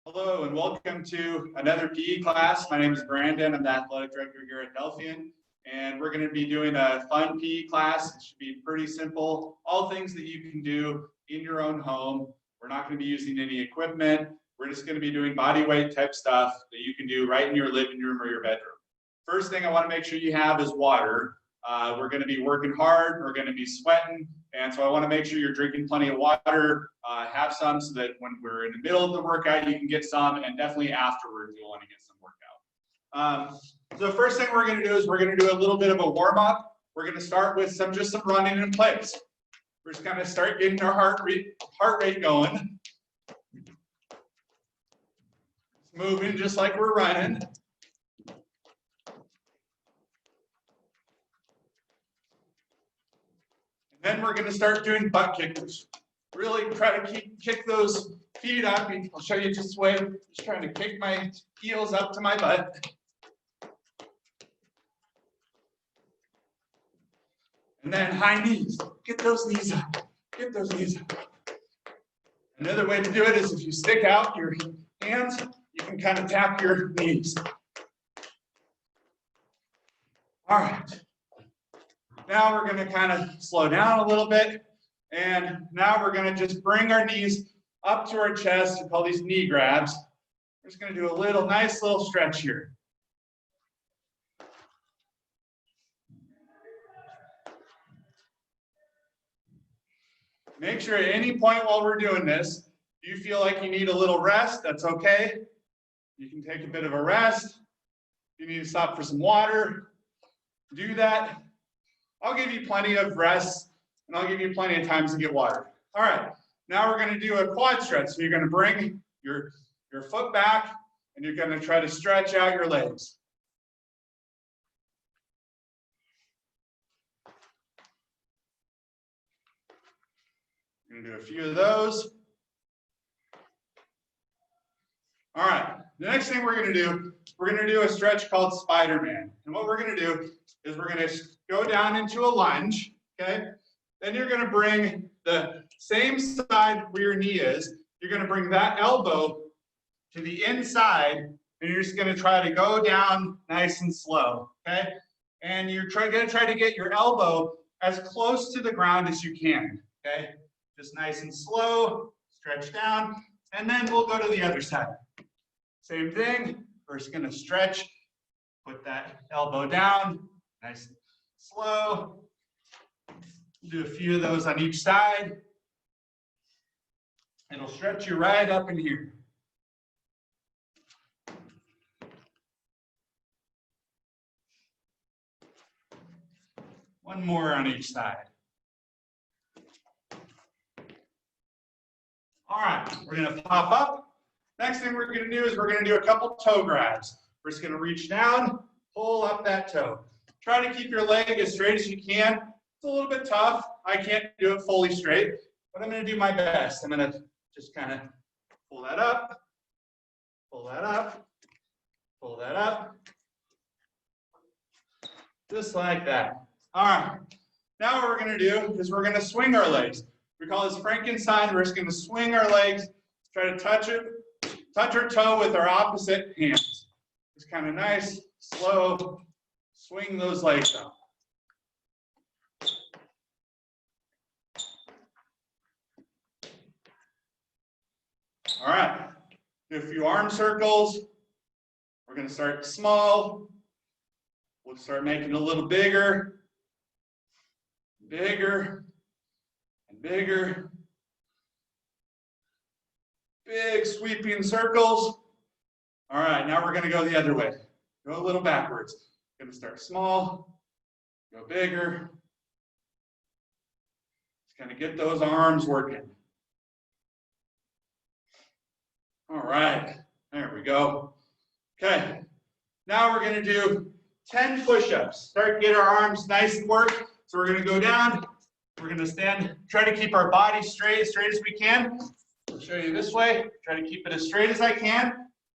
Hello and welcome to another PE class. My name is Brandon. I'm the athletic director here at Delphian, and we're going to be doing a fun PE class. It should be pretty simple. All things that you can do in your own home. We're not going to be using any equipment. We're just going to be doing body weight type stuff that you can do right in your living room or your bedroom. First thing I want to make sure you have is water. We're going to be working hard. We're going to be sweating. And so I want to make sure you're drinking plenty of water, have some so that when we're in the middle of the workout, you can get some, and definitely afterwards, you'll want to get some workout. So the first thing we're going to do is we're going to do a little bit of a warm up. We're going to start with just some running in place. We're just going to start getting our heart rate going. Moving just like we're running. Then we're going to start doing butt kickers. Really try to kick those feet up. I'll show you just way. Just trying to kick my heels up to my butt. And then high knees. Get those knees up. Get those knees up. Another way to do it is if you stick out your hands, you can kind of tap your knees. All right. Now we're going to kind of slow down a little bit, and now we're going to just bring our knees up to our chest. We call these knee grabs. We're just going to do a nice little stretch here. Make sure at any point while we're doing this, if you feel like you need a little rest, that's okay. You can take a bit of a rest. If you need to stop for some water, do that. I'll give you plenty of rest, and I'll give you plenty of times to get water. All right, now we're going to do a quad stretch. So you're going to bring your foot back, and you're going to try to stretch out your legs. We're going to do a few of those. All right, the next thing we're going to do a stretch called Spider-Man. And what we're going to do is we're going to go down into a lunge, okay? Then you're going to bring the same side where your knee is. You're going to bring that elbow to the inside, and you're just going to try to go down nice and slow, okay? And you're going to try to get your elbow as close to the ground as you can, okay? Just nice and slow, stretch down, and then we'll go to the other side. Same thing, we're just going to stretch, put that elbow down, nice and slow. Do a few of those on each side. It'll stretch you right up in here. One more on each side. All right, we're going to pop up. Next thing we're going to do is we're going to do a couple toe grabs. We're just going to reach down, pull up that toe. Try to keep your leg as straight as you can. It's a little bit tough. I can't do it fully straight, but I'm going to do my best. I'm going to just kind of pull that up, pull that up, pull that up. Just like that. All right. Now what we're going to do is we're going to swing our legs. We call this Frankenstein. We're just going to swing our legs, try to touch our toe with our opposite hands. Just kind of nice, slow, swing those legs up. All right, do a few arm circles. We're going to start small. We'll start making it a little bigger, bigger, and bigger. Big sweeping circles. All right, now we're going to go the other way. Go a little backwards. Going to start small, go bigger. Just kind of get those arms working. All right, there we go. Okay, now we're going to do 10 push-ups. Start to get our arms nice and work. So we're going to go down. We're going to stand, try to keep our body straight as we can. I'll show you this way. Try to keep it as straight as I can.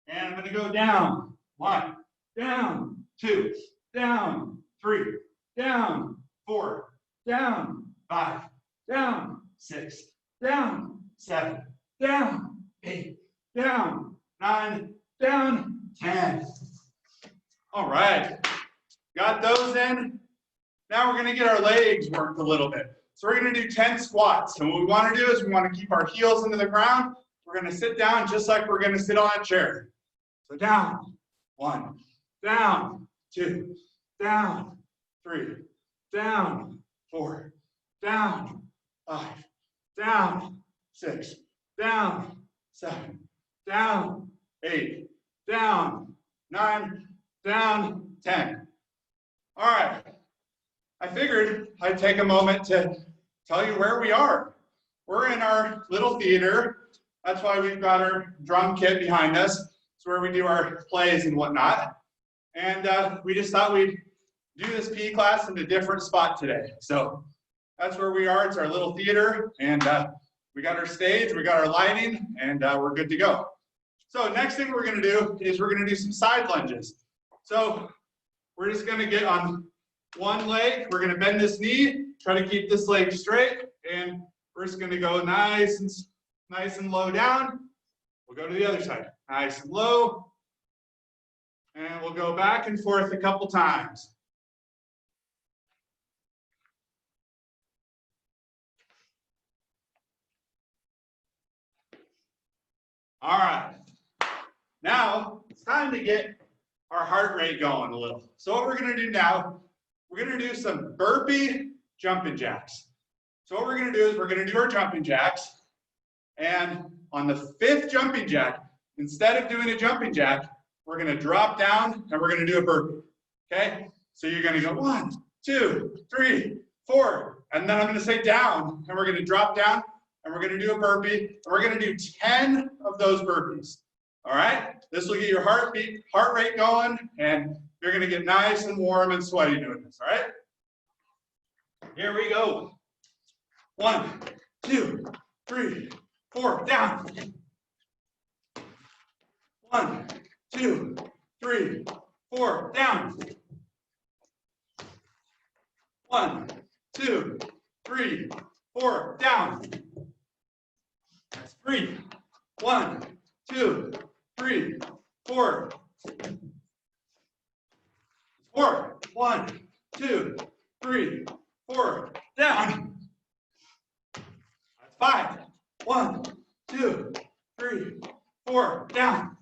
And I'm going to go down. 1, down, 2, down, 3, down, 4, down, 5, down, 6, down, 7, down, 8, down, 9, down, 10. All right, got those in. Now we're gonna get our legs worked a little bit. So we're gonna do 10 squats. And what we wanna do is we wanna keep our heels into the ground. We're gonna sit down just like we're gonna sit on a chair. So down, 1, down, 2, down, 3, down, 4, down, 5, down, 6, down, 7, down, 8, down, 9, down, 10. All right, I figured I'd take a moment to tell you where we are. We're in our little theater. That's why we've got our drum kit behind us. It's where we do our plays and whatnot. And we just thought we'd do this PE class in a different spot today. So that's where we are. It's our little theater. And we got our stage, we got our lighting, and we're good to go. So next thing we're gonna do is we're gonna do some side lunges. So we're just gonna get on one leg. We're gonna bend this knee, try to keep this leg straight, and we're just gonna go nice and low down. We'll go to the other side, nice and low, and we'll go back and forth a couple times. All right, now it's time to get our heart rate going a little. So what we're gonna do now, we're gonna do some burpee jumping jacks. So what we're gonna do is we're gonna do our jumping jacks, and on the 5th jumping jack, instead of doing a jumping jack, we're gonna drop down and we're gonna do a burpee, okay? So you're gonna go 1, 2, 3, 4, and then I'm gonna say down, and we're gonna drop down, and we're gonna do a burpee, and we're gonna do 10 of those burpees, all right? This will get your heart rate going, and you're gonna get nice and warm and sweaty doing this, all right? Here we go. 1, 2, 3, 4, down. 1, 2, 3, 4, down. 1, 2, 3, 4, down. That's 3. 1, 2, 3, 4. 4. 1, 2, 3, 4, down. That's 5. 1, 2, 3, 4, down.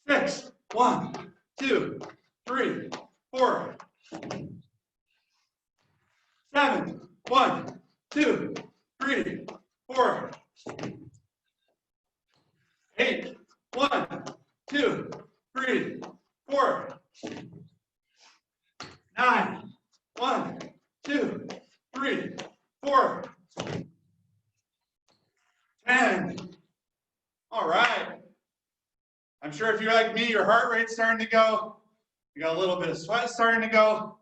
6. 1, 2, 3, 4. 7. 1, 2, 3, 4. 8. 1, 2, 3, 4. 9. 1, 2, 3, 4. 10. All right. I'm sure if you're like me, your heart rate's starting to go. You got a little bit of sweat starting to go.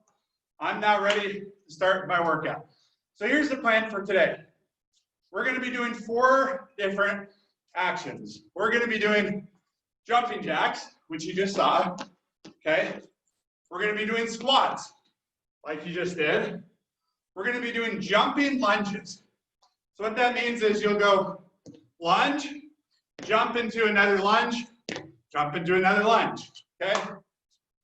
I'm now ready to start my workout. So here's the plan for today. We're going to be doing 4 different actions. We're going to be doing jumping jacks, which you just saw. Okay. We're going to be doing squats, like you just did. We're going to be doing jumping lunges. So what that means is you'll go lunge, jump into another lunge, jump into another lunge, okay?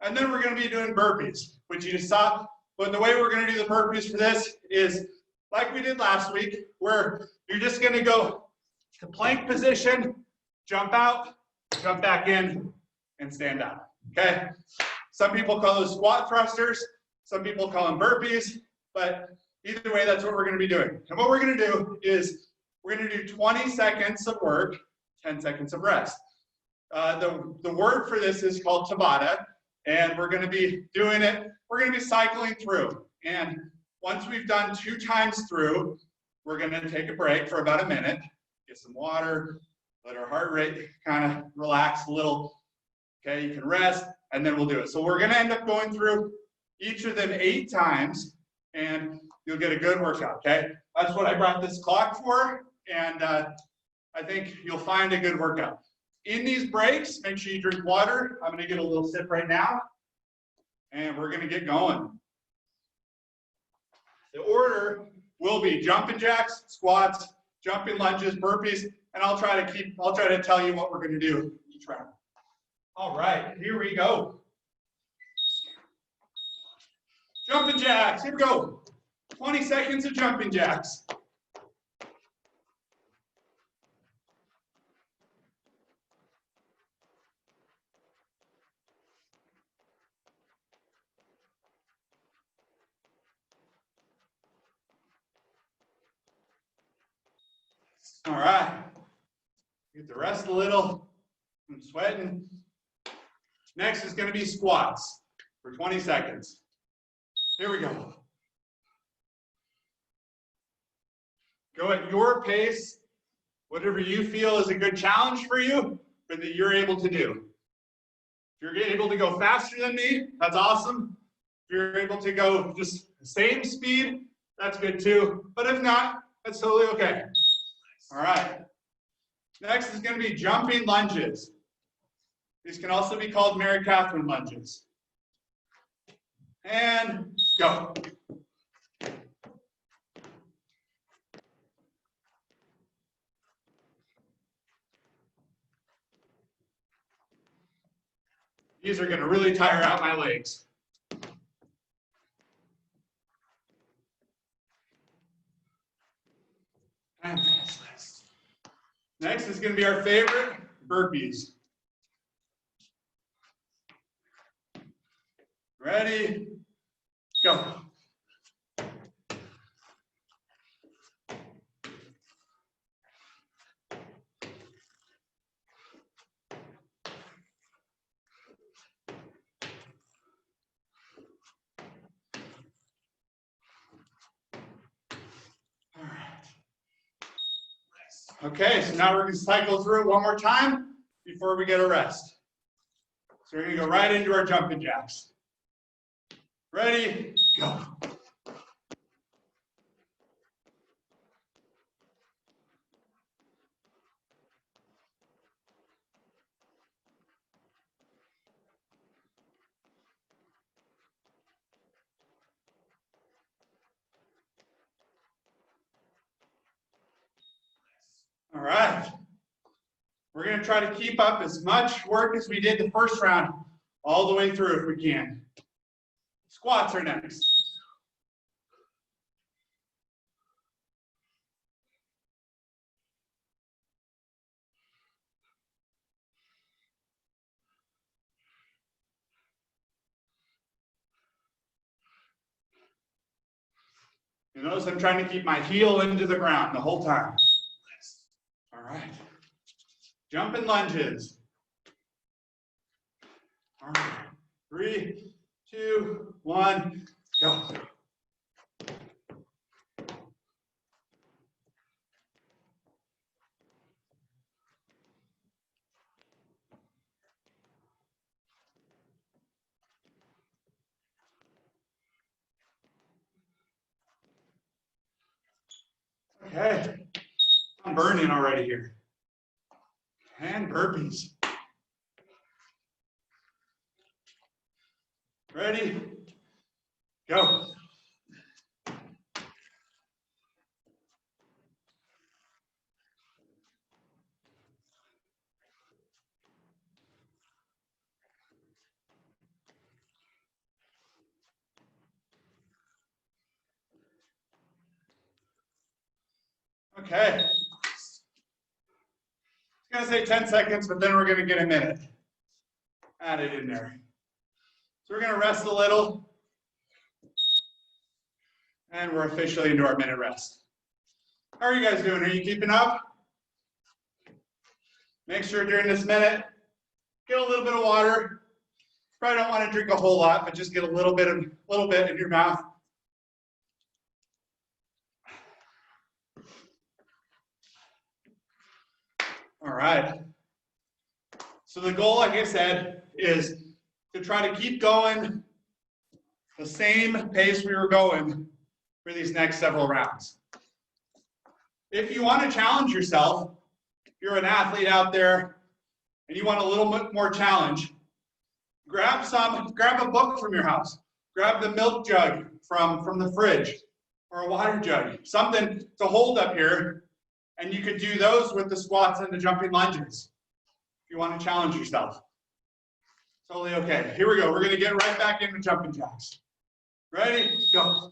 And then we're going to be doing burpees, which you just saw. But the way we're going to do the burpees for this is like we did last week, where you're just going to go to plank position, jump out, jump back in, and stand up, okay? Some people call those squat thrusters. Some people call them burpees. But either way, that's what we're going to be doing. And what we're going to do is we're going to do 20 seconds of work, 10 seconds of rest. The word for this is called Tabata, and we're going to be doing it. We're going to be cycling through. And once we've done 2 times through, we're going to take a break for about a minute, get some water, let our heart rate kind of relax a little. Okay, you can rest, and then we'll do it. So we're going to end up going through each of them 8 times, and you'll get a good workout, okay? That's what I brought this clock for, and I think you'll find a good workout. In these breaks, make sure you drink water. I'm gonna get a little sip right now, and we're gonna get going. The order will be jumping jacks, squats, jumping lunges, burpees, and I'll try to tell you what we're going to do each round. All right, here we go. Jumping jacks, here we go. 20 seconds of jumping jacks. All right, get the rest a little. I'm sweating. Next is going to be squats for 20 seconds. Here we go. Go at your pace, whatever you feel is a good challenge for you, or that you're able to do. If you're able to go faster than me, that's awesome. If you're able to go just the same speed, that's good too. But if not, that's totally okay. All right. Next is going to be jumping lunges. These can also be called Mary Catherine lunges. And go. These are going to really tire out my legs. And next is going to be our favorite, burpees. Ready? Go. All right. Okay, so now we're going to cycle through it one more time before we get a rest. So we're going to go right into our jumping jacks. Ready? Go. All right. We're going to try to keep up as much work as we did the first round all the way through if we can. Squats are next. You notice I'm trying to keep my heel into the ground the whole time. All right. Jumping lunges. All right. 3, 2, 1, go. Okay. I'm burning already here. And burpees. Ready? Go. Okay. I was going to say 10 seconds, but then we're going to get a minute added in there. So we're going to rest a little. And we're officially into our minute rest. How are you guys doing? Are you keeping up? Make sure during this minute, get a little bit of water. Probably don't want to drink a whole lot, but just get a little bit in your mouth. All right. So the goal, like I said, is to try to keep going the same pace we were going for these next several rounds. If you want to challenge yourself, if you're an athlete out there and you want a little bit more challenge, grab a book from your house. Grab the milk jug from the fridge or a water jug, something to hold up here And you could do those with the squats and the jumping lunges if you want to challenge yourself. Totally okay. Here we go. We're going to get right back into jumping jacks. Ready? Go.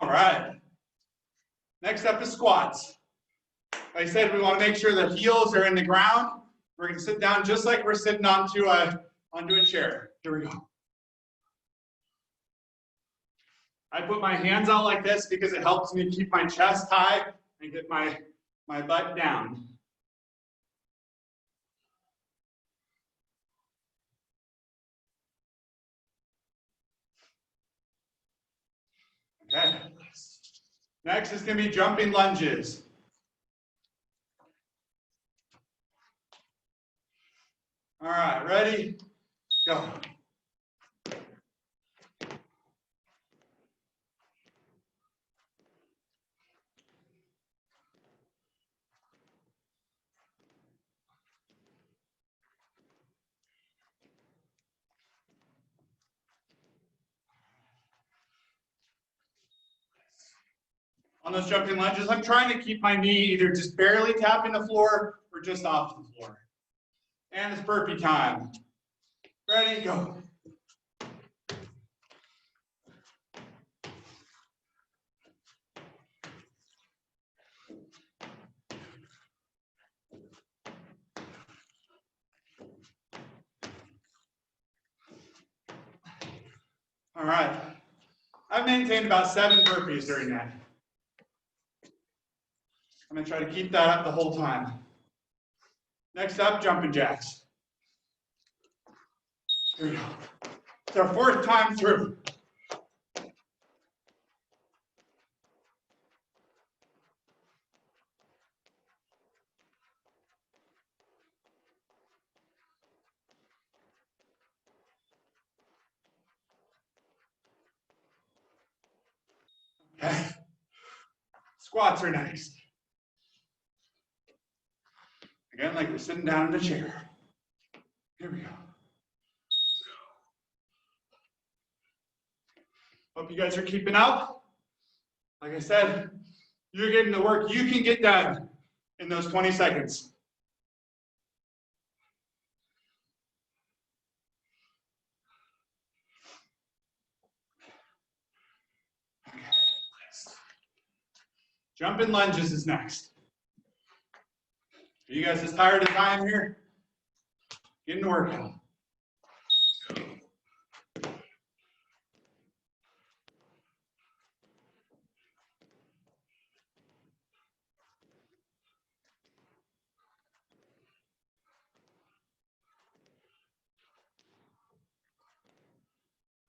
All right. Next up is squats. Like I said, we want to make sure the heels are in the ground. We're going to sit down just like we're sitting onto a chair. Here we go. I put my hands out like this because it helps me keep my chest high and get my butt down. Okay. Next is going to be jumping lunges. All right, ready? Go. On those jumping lunges, I'm trying to keep my knee either just barely tapping the floor or just off the floor. And it's burpee time. Ready, go. All right. I've maintained about 7 burpees during that. I'm going to try to keep that up the whole time. Next up, jumping jacks. Here we go. It's our 4th time through. Okay. Squats are next. Again, like we're sitting down in a chair. Here we go. Hope you guys are keeping up. Like I said, you're getting the work you can get done in those 20 seconds. Okay. Jumping lunges is next. Are you guys as tired as I am here? Getting the workout.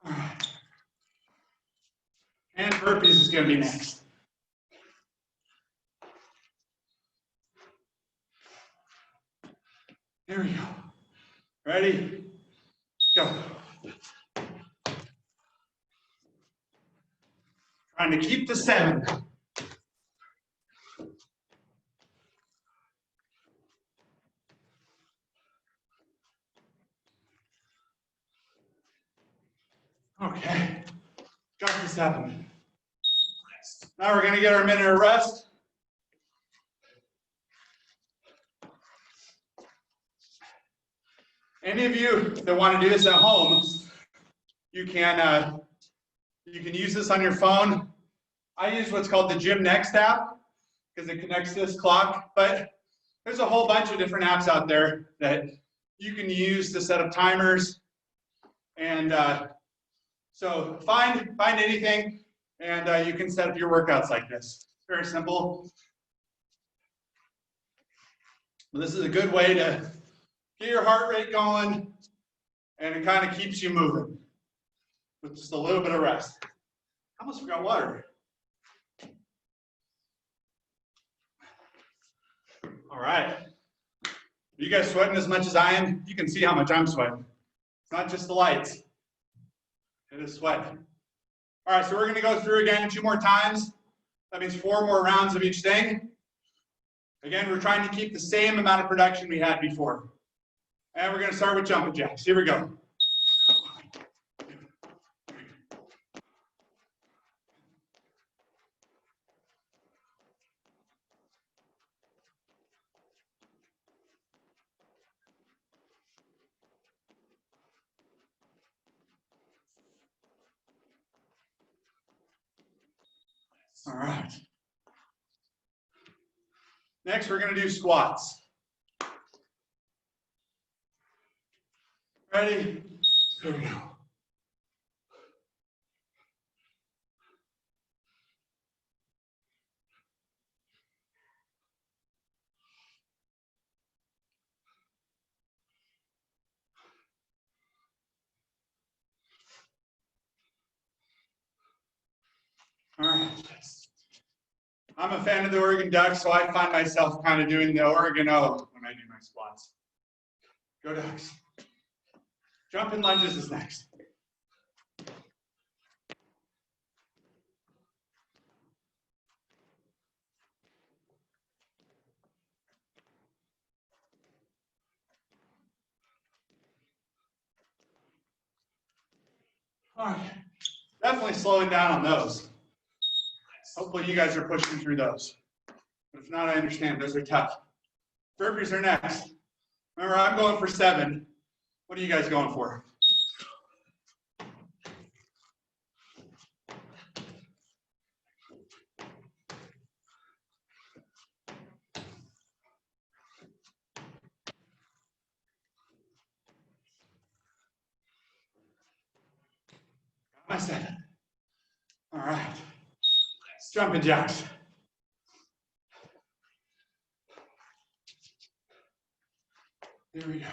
All right. And burpees is going to be next. Here we go. Ready? Go. Trying to keep the 7. Okay. Got the 7. Now we're going to get our minute of rest. Any of you that want to do this at home, you can use this on your phone. I use what's called the Gym Next app because it connects to this clock, but there's a whole bunch of different apps out there that you can use to set up timers. And so find anything and you can set up your workouts like this. Very simple. But this is a good way to get your heart rate going, and it kind of keeps you moving with just a little bit of rest. I almost forgot water. All right. You guys sweating as much as I am? You can see how much I'm sweating. It's not just the lights. It is sweating. All right, so we're gonna go through again 2 more times. That means 4 more rounds of each thing. Again, we're trying to keep the same amount of production we had before. And we're gonna start with jumping jacks. Here we go. All right. Next, we're going to do squats. Ready? Here we go. All right. I'm a fan of the Oregon Ducks, so I find myself kind of doing the Oregon O when I do my squats. Go Ducks. Jumping lunges is next. All right. Definitely slowing down on those. Hopefully you guys are pushing through those. But if not, I understand. Those are tough. Burpees are next. Remember, I'm going for 7. What are you guys going for? Got my 7. All right. Jumping jacks. Here we go.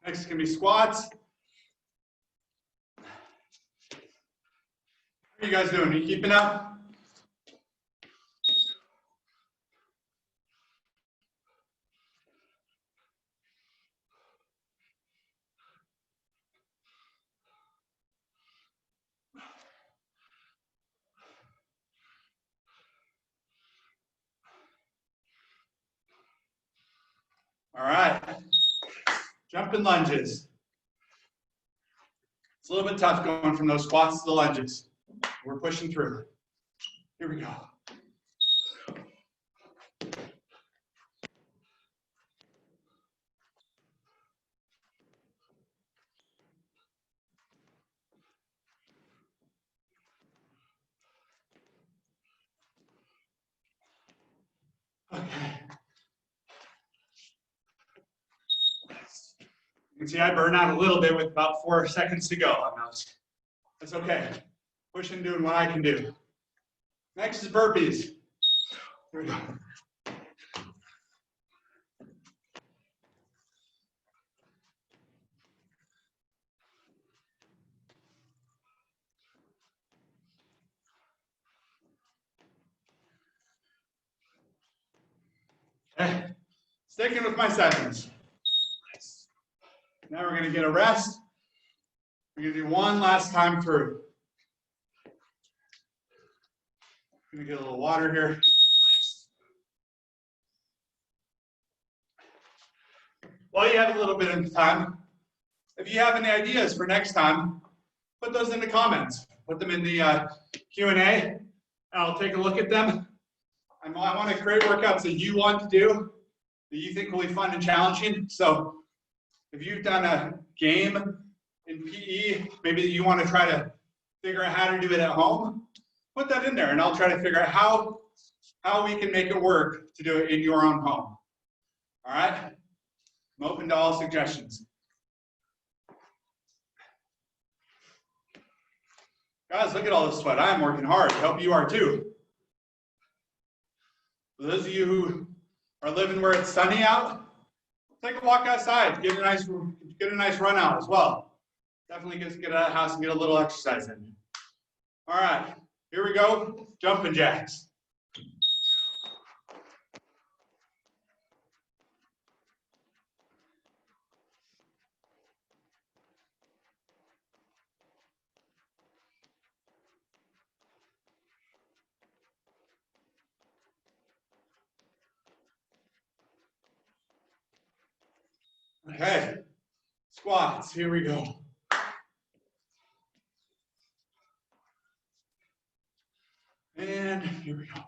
Next is going to be squats. How are you guys doing? Are you keeping up? All right. Jumping lunges. It's a little bit tough going from those squats to the lunges. We're pushing through. Here we go. Okay. You can see I burn out a little bit with about 4 seconds to go on those. That's okay. Pushing, doing what I can do. Next is burpees. Here we go. Okay. Sticking with my 7s. Now we're going to get a rest. We're going to do one last time through. I'm going to get a little water here. While you have a little bit of time, if you have any ideas for next time, put those in the comments. Put them in the Q&A, and I'll take a look at them. I want to create workouts that you want to do, that you think will be fun and challenging. So if you've done a game in PE, maybe you want to try to figure out how to do it at home, put that in there, and I'll try to figure out how we can make it work to do it in your own home. All right? I'm open to all suggestions. Guys, look at all this sweat. I'm working hard. I hope you are too. For those of you who are living where it's sunny out, take a walk outside, get a nice run out as well. Definitely get out of the house and get a little exercise in. All right, here we go, jumping jacks. Okay, squats, here we go. And here we go.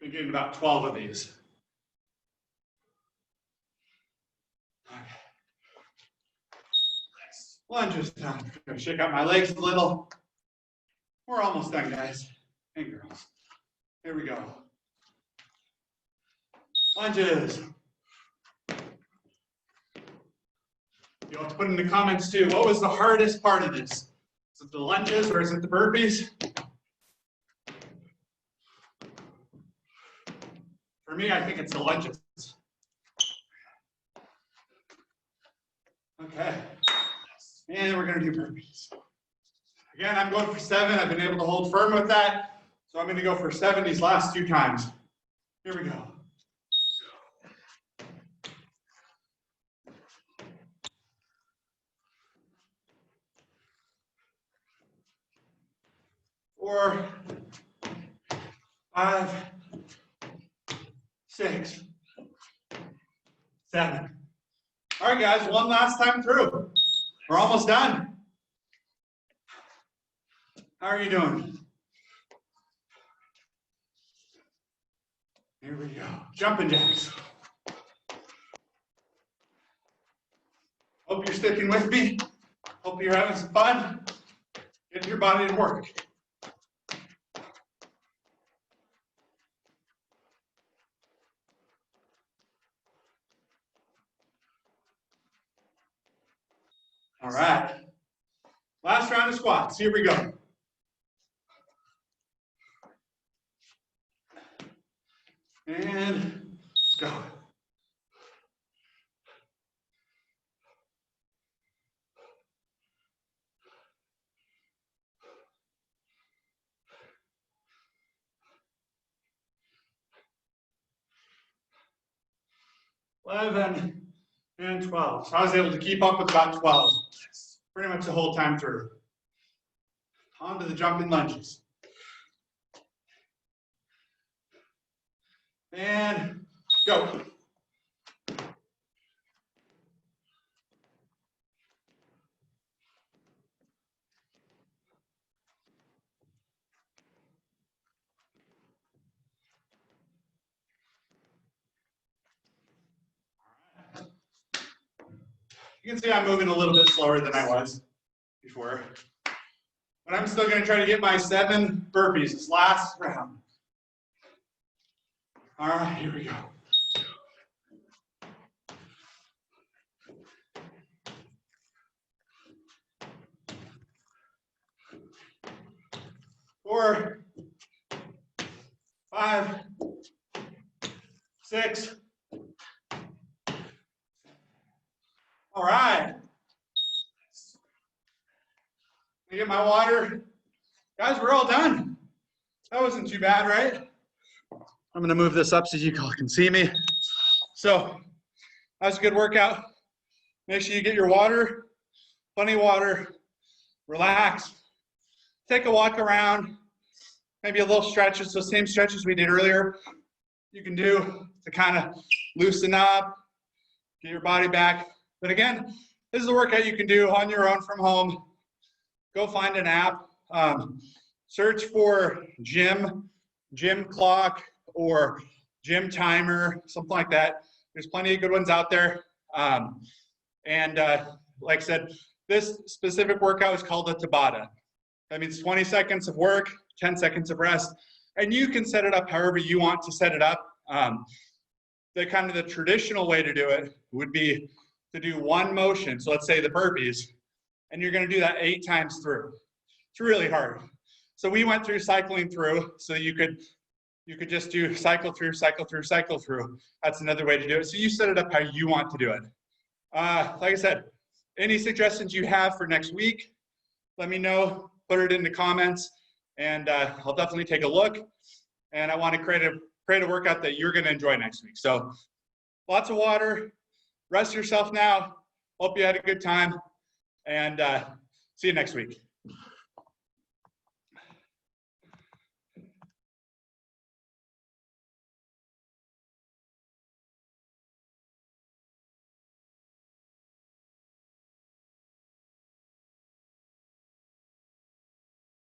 Been getting about 12 of these. Okay. Lunges time. Gonna shake out my legs a little. We're almost done, guys and girls. Here we go. Lunges. You'll have to put in the comments too, what was the hardest part of this? Is it the lunges or is it the burpees? For me, I think it's the lunges. Okay. And we're gonna do burpees. Again, I'm going for 7. I've been able to hold firm with that. So I'm gonna go for 7 these last 2 times. Here we go. 4, 5, 6, 7. All right, guys, one last time through. We're almost done. How are you doing? Here we go. Jumping jacks. Hope you're sticking with me. Hope you're having some fun. Get your body to work. All right. Last round of squats. Here we go. And go. $11 and 12. So I was able to keep up with about 12. Pretty much the whole time through. On to the jumping lunges. And go. You can see I'm moving a little bit slower than I was before. But I'm still going to try to get my 7 burpees this last round. All right, here we go. Four, 5, 6. All right. Let me get my water. Guys, we're all done. That wasn't too bad, right? I'm going to move this up so you all can see me. So, that was a good workout. Make sure you get your water, plenty of water, relax, take a walk around, maybe a little stretches, those same stretches we did earlier, you can do to kind of loosen up, get your body back. But again, this is a workout you can do on your own from home. Go find an app, search for gym clock or gym timer, something like that. There's plenty of good ones out there. Like I said, this specific workout is called a Tabata. That means 20 seconds of work, 10 seconds of rest. And you can set it up however you want to set it up. the kind of the traditional way to do it would be to do one motion. So let's say the burpees, and you're going to do that 8 times through. It's really hard. So we went through cycling through, so you could just do cycle through, cycle through, cycle through. That's another way to do it. So you set it up how you want to do it. Like I said, any suggestions you have for next week, let me know, put it in the comments, and I'll definitely take a look. And I want to create a workout that you're going to enjoy next week. So lots of water, rest yourself now. Hope you had a good time, and see you next week.